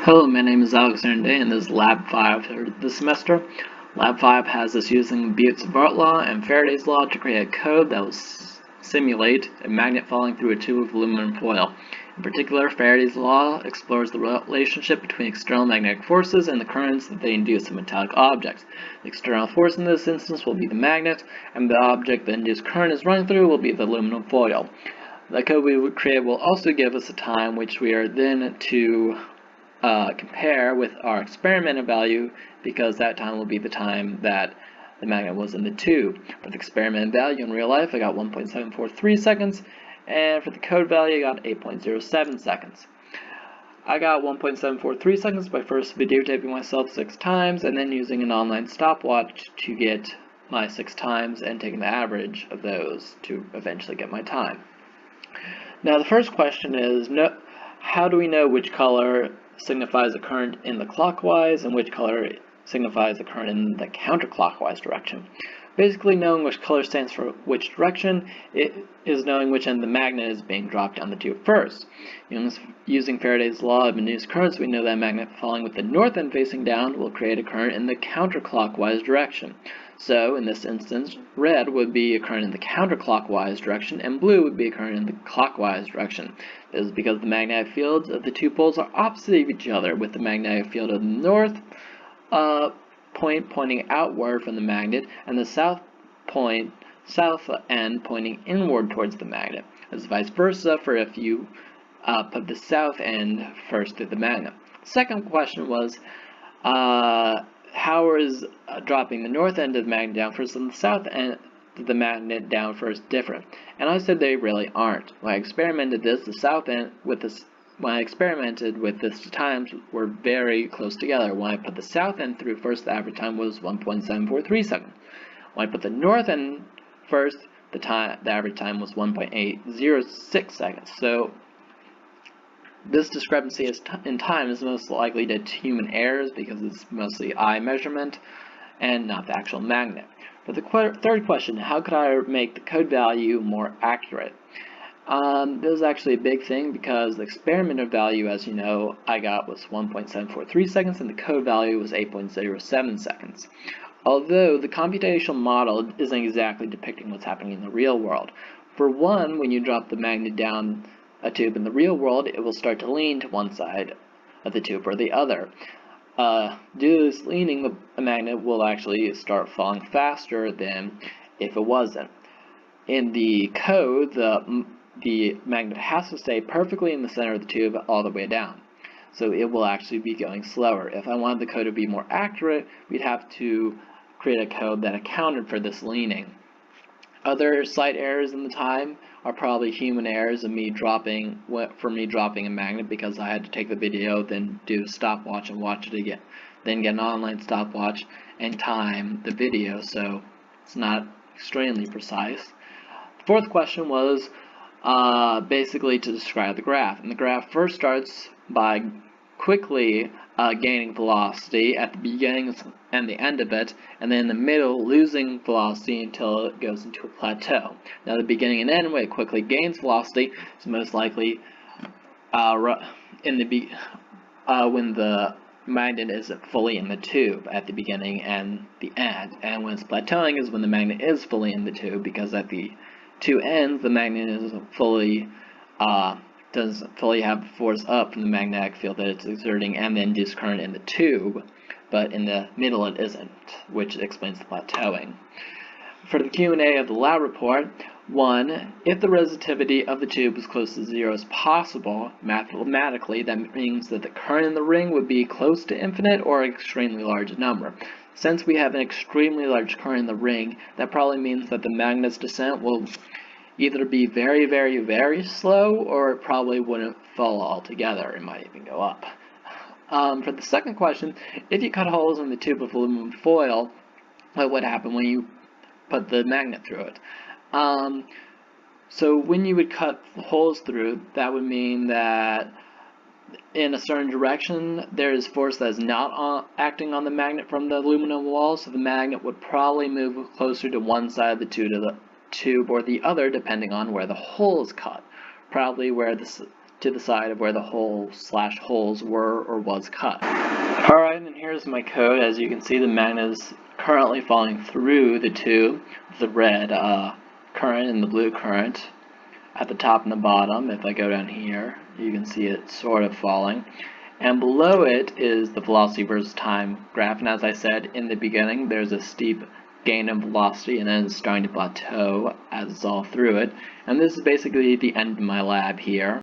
Hello, my name is Alexander Day, and this is Lab 5 for this semester. Lab 5 has us using Biot-Savart law and Faraday's law to create a code that will simulate a magnet falling through a tube of aluminum foil. In particular, Faraday's law explores the relationship between external magnetic forces and the currents that they induce in metallic objects. The external force in this instance will be the magnet, and the object the induced current is running through will be the aluminum foil. The code we would create will also give us a time which we are then to compare with our experimental value, because that time will be the time that the magnet was in the tube. For the experimental value in real life, I got 1.743 seconds, and for the code value, I got 8.07 seconds. I got 1.743 seconds by first videotaping myself 6 times, and then using an online stopwatch to get my 6 times and taking the average of those to eventually get my time. Now the first question is, how do we know which color signifies the current in the clockwise and which color signifies the current in the counterclockwise direction? Basically, knowing which color stands for which direction is knowing which end the magnet is being dropped down the tube first. Using Faraday's law of induced currents, we know that a magnet falling with the north end facing down will create a current in the counterclockwise direction. So, in this instance, red would be a current in the counterclockwise direction, and blue would be a current in the clockwise direction. This is because the magnetic fields of the two poles are opposite of each other, with the magnetic field of the north point pointing outward from the magnet, and the south end pointing inward towards the magnet. As vice versa for if you put the south end first through the magnet. The second question was, how is dropping the north end of the magnet down first and the south end of the magnet down first different? And I said they really aren't. When I experimented this, the south end with this, when I experimented with this, the times were very close together. When I put the south end through first, the average time was 1.743 seconds. When I put the north end first, the average time was 1.806 seconds. So this discrepancy in time is most likely due to human errors because it's mostly eye measurement and not the actual magnet. For the third question, how could I make the code value more accurate? This is actually a big thing because the experimental value, as you know, I got was 1.743 seconds and the code value was 8.07 seconds. Although the computational model isn't exactly depicting what's happening in the real world. For one, when you drop the magnet down a tube in the real world, it will start to lean to one side of the tube or the other. Due to this leaning, the magnet will actually start falling faster than if it wasn't. In the code, the magnet has to stay perfectly in the center of the tube all the way down. So it will actually be going slower. If I wanted the code to be more accurate, we'd have to create a code that accounted for this leaning. Other slight errors in the time are probably human errors of me dropping a magnet because I had to take the video, then do a stopwatch and watch it again, then get an online stopwatch and time the video, so it's not extremely precise. The fourth question was basically to describe the graph, and the graph first starts by quickly gaining velocity at the beginning and the end of it, and then in the middle losing velocity until it goes into a plateau. Now the beginning and end, when it quickly gains velocity, is most likely when the magnet isn't fully in the tube at the beginning and the end, and when it's plateauing is when the magnet is fully in the tube, because at the two ends the magnet isn't fully doesn't fully have force up from the magnetic field that it's exerting and the induced current in the tube, but in the middle it isn't, which explains the plateauing. For the Q&A of the lab report, 1. If the resistivity of the tube is close to 0 as possible, mathematically, that means that the current in the ring would be close to infinite or an extremely large number. Since we have an extremely large current in the ring, that probably means that the magnet's descent will either be very, very, very slow, or it probably wouldn't fall altogether. It might even go up. For the second question, if you cut holes in the tube of aluminum foil, what would happen when you put the magnet through it? So when you would cut holes through, that would mean that in a certain direction there is force that is not acting on the magnet from the aluminum wall, so the magnet would probably move closer to one side of the tube or the other, depending on where the hole is cut. Probably where the to the side of where the hole/holes were or was cut. Alright, and here's my code. As you can see, the magnet is currently falling through the tube, the red current and the blue current at the top and the bottom. If I go down here, you can see it sort of falling. And below it is the velocity versus time graph, and as I said in the beginning, there's a steep gain of velocity and then it's starting to plateau as it's all through it. And this is basically the end of my lab here.